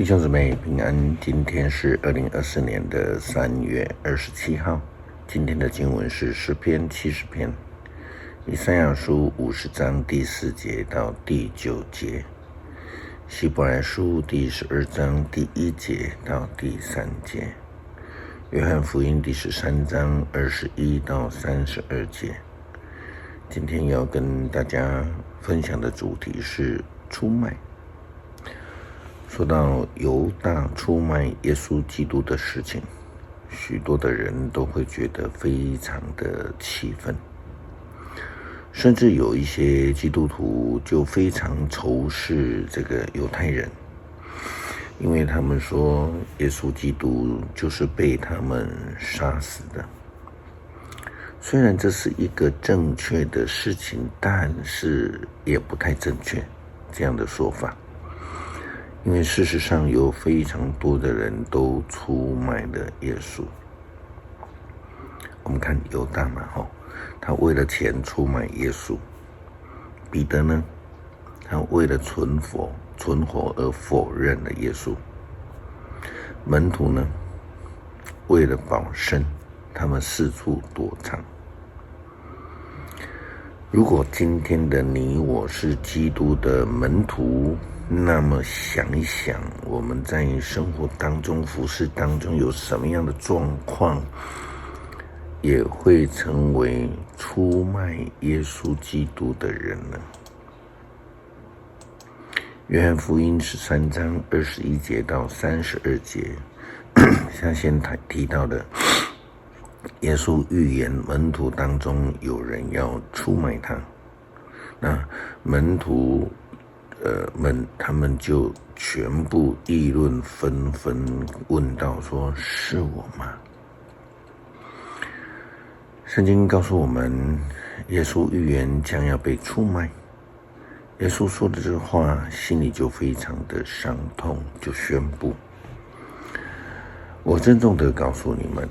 弟兄姊妹平安，今天是2024年的3月27号。今天的经文是诗篇70篇，以赛亚书50章第4节到第9节，希伯来书第12章第1节到第3节，约翰福音第13章21到32节。今天要跟大家分享的主题是出卖。说到犹大出卖耶稣基督的事情，许多的人都会觉得非常的气愤，甚至有一些基督徒就非常仇视这个犹太人，因为他们说耶稣基督就是被他们杀死的。虽然这是一个正确的事情，但是也不太正确这样的说法。因为事实上有非常多的人都出卖了耶稣。我们看犹大嘛，他为了钱出卖耶稣。彼得呢，他为了存活而否认了耶稣。门徒呢，为了保身，他们四处躲藏。如果今天的你我是基督的门徒，那么想一想，我们在生活当中、服事当中有什么样的状况，也会成为出卖耶稣基督的人呢？约翰福音13章21节到32节，像先提到的，耶稣预言门徒当中有人要出卖他，那门徒他们就全部议论纷纷，问道说：“是我吗？”圣经告诉我们，耶稣预言将要被出卖。耶稣说的这话，心里就非常的伤痛，就宣布：“我郑重的告诉你们，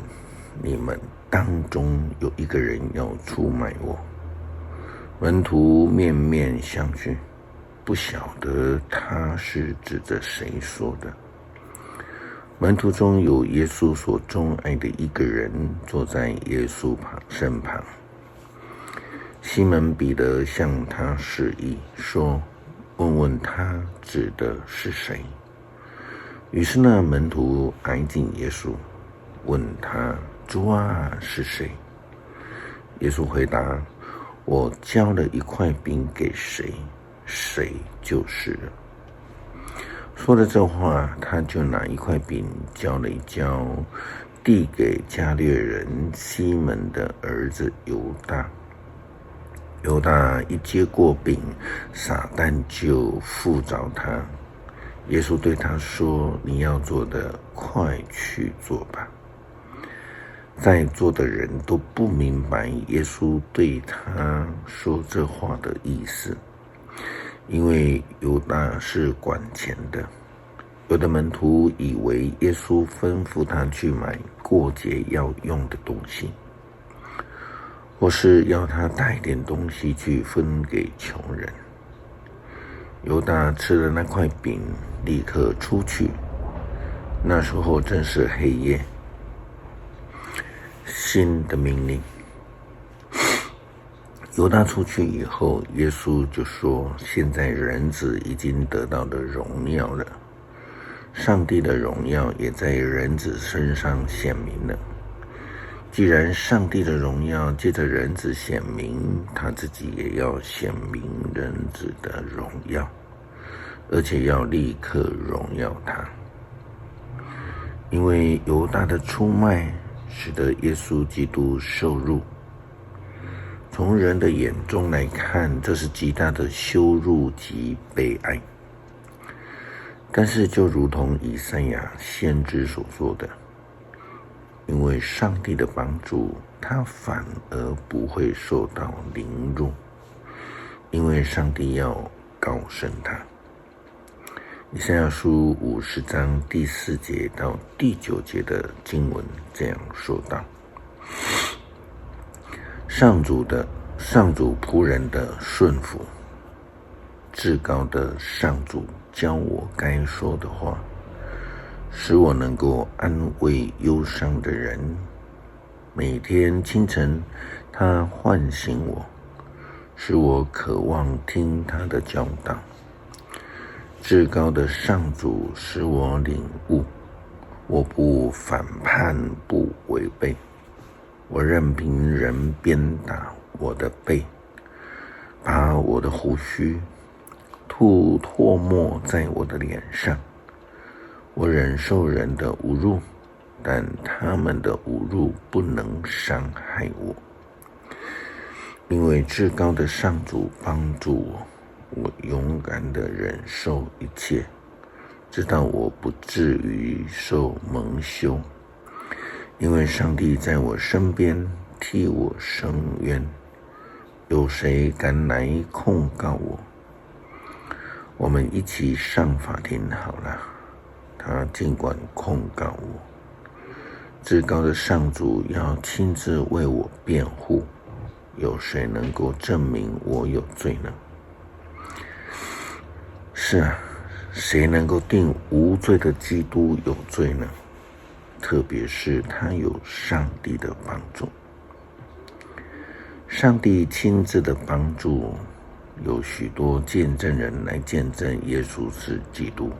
你们当中有一个人要出卖我。”门徒面面相觑，不晓得他是指着谁说的。门徒中有耶稣所钟爱的一个人坐在耶稣身旁。西门彼得向他示意说：“问问他指的是谁。”于是那门徒挨近耶稣，问他：“主啊，是谁？”耶稣回答：“我交了一块饼给谁，谁就是了。”说了这话，他就拿一块饼交了一交，递给加略人西门的儿子犹大。犹大一接过饼，撒旦就附着他。耶稣对他说：“你要做的，快去做吧。”在座的人都不明白耶稣对他说这话的意思，因为犹大是管钱的。有的门徒以为耶稣吩咐他去买过节要用的东西，或是要他带点东西去分给穷人。犹大吃了那块饼，立刻出去。那时候正是黑夜。新的命令。犹大出去以后，耶稣就说：“现在人子已经得到了荣耀了，上帝的荣耀也在人子身上显明了。既然上帝的荣耀借着人子显明，他自己也要显明人子的荣耀，而且要立刻荣耀他。”因为犹大的出卖使得耶稣基督受辱，从人的眼中来看，这是极大的羞辱及悲哀。但是就如同以赛亚先知所说的，因为上帝的帮助，他反而不会受到凌辱，因为上帝要高升他。以赛亚书50章第4节到第9节的经文这样说道：“上主仆人的顺服，至高的上主教我该说的话，使我能够安慰忧伤的人。每天清晨，他唤醒我，使我渴望听他的教导。至高的上主使我领悟，我不反叛，不违背，我任凭人鞭打我的背，把我的胡须吐唾沫在我的脸上。我忍受人的侮辱，但他们的侮辱不能伤害我，因为至高的上主帮助我。我勇敢地忍受一切，直到我不至于受蒙羞，因为上帝在我身边替我伸冤。有谁敢来控告我？我们一起上法庭好了。他尽管控告我，至高的上主要亲自为我辩护。有谁能够证明我有罪呢？是啊，谁能够定无罪的基督有罪呢？特别是他有上帝的帮助。上帝亲自的帮助，有许多见证人来见证耶稣是基督，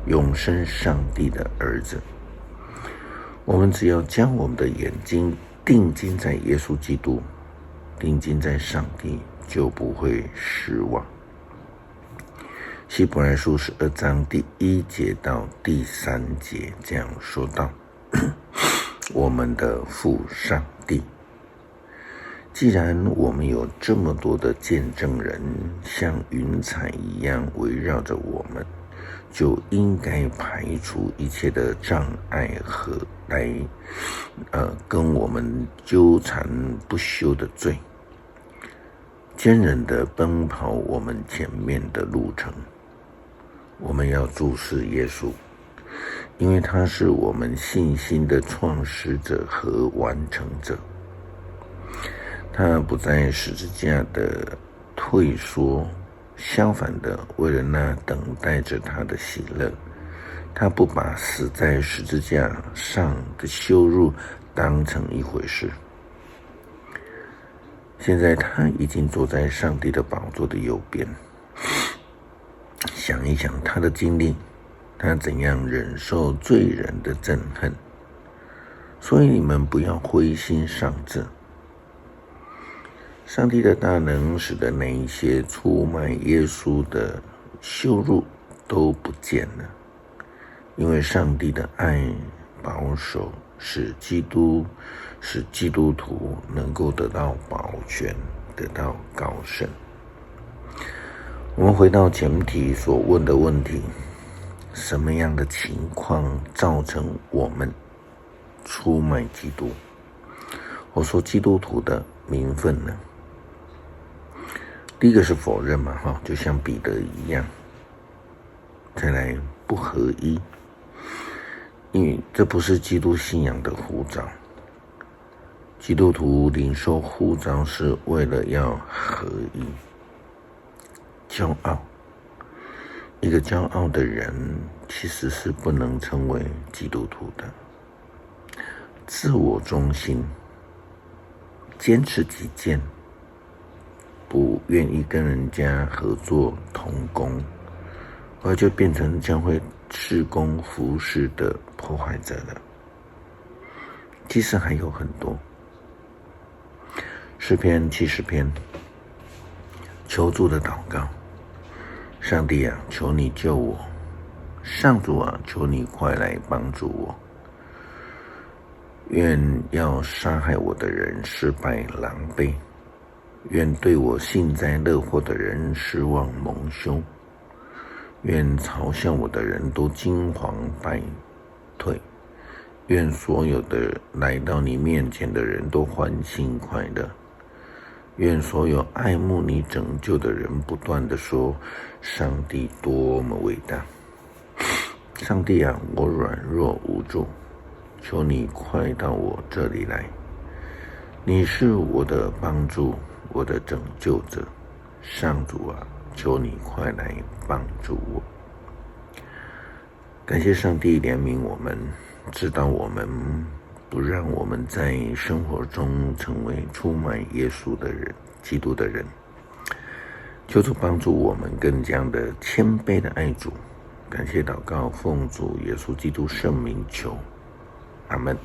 永生上帝的儿子。我们只要将我们的眼睛定睛在耶稣基督，定睛在上帝，就不会失望。希伯来书12章第1节到第3节这样说道：我们的父上帝，既然我们有这么多的见证人，像云彩一样围绕着我们，就应该排除一切的障碍和来跟我们纠缠不休的罪，坚韧地奔跑我们前面的路程。我们要注视耶稣，因为他是我们信心的创始者和完成者。他不在十字架的退缩，相反的，为了那等待着他的喜乐，他不把死在十字架上的羞辱当成一回事。现在他已经坐在上帝的宝座的右边。想一想他的经历，他怎样忍受罪人的憎恨。所以你们不要灰心丧志。上帝的大能使得那一些出卖耶稣的羞辱都不见了，因为上帝的爱保守，使基督徒能够得到保全，得到高升。我们回到前题所问的问题，什么样的情况造成我们出卖基督？我说基督徒的名分呢？第一个是否认嘛，就像彼得一样。再来不合一，因为这不是基督信仰的呼召。基督徒领受呼召是为了要合一。骄傲，一个骄傲的人其实是不能成为基督徒的。自我中心，坚持己见，不愿意跟人家合作同工，而就变成将会事工服事的破坏者了。其实还有很多。诗篇70篇，求助的祷告。上帝啊，求你救我！上主啊，求你快来帮助我！愿要杀害我的人失败狼狈，愿对我幸灾乐祸的人失望蒙羞，愿嘲笑我的人都惊惶败退，愿所有的来到你面前的人都欢欣快乐，愿所有爱慕你拯救的人不断地说，上帝多么伟大！上帝啊，我软弱无助，求你快到我这里来。你是我的帮助，我的拯救者。上主啊，求你快来帮助我。感谢上帝怜悯我们，知道我们，不让我们在生活中成为出卖耶稣的人、基督的人。求主帮助我们更加的谦卑的爱主。感谢祷告，奉主耶稣基督圣名求，阿们。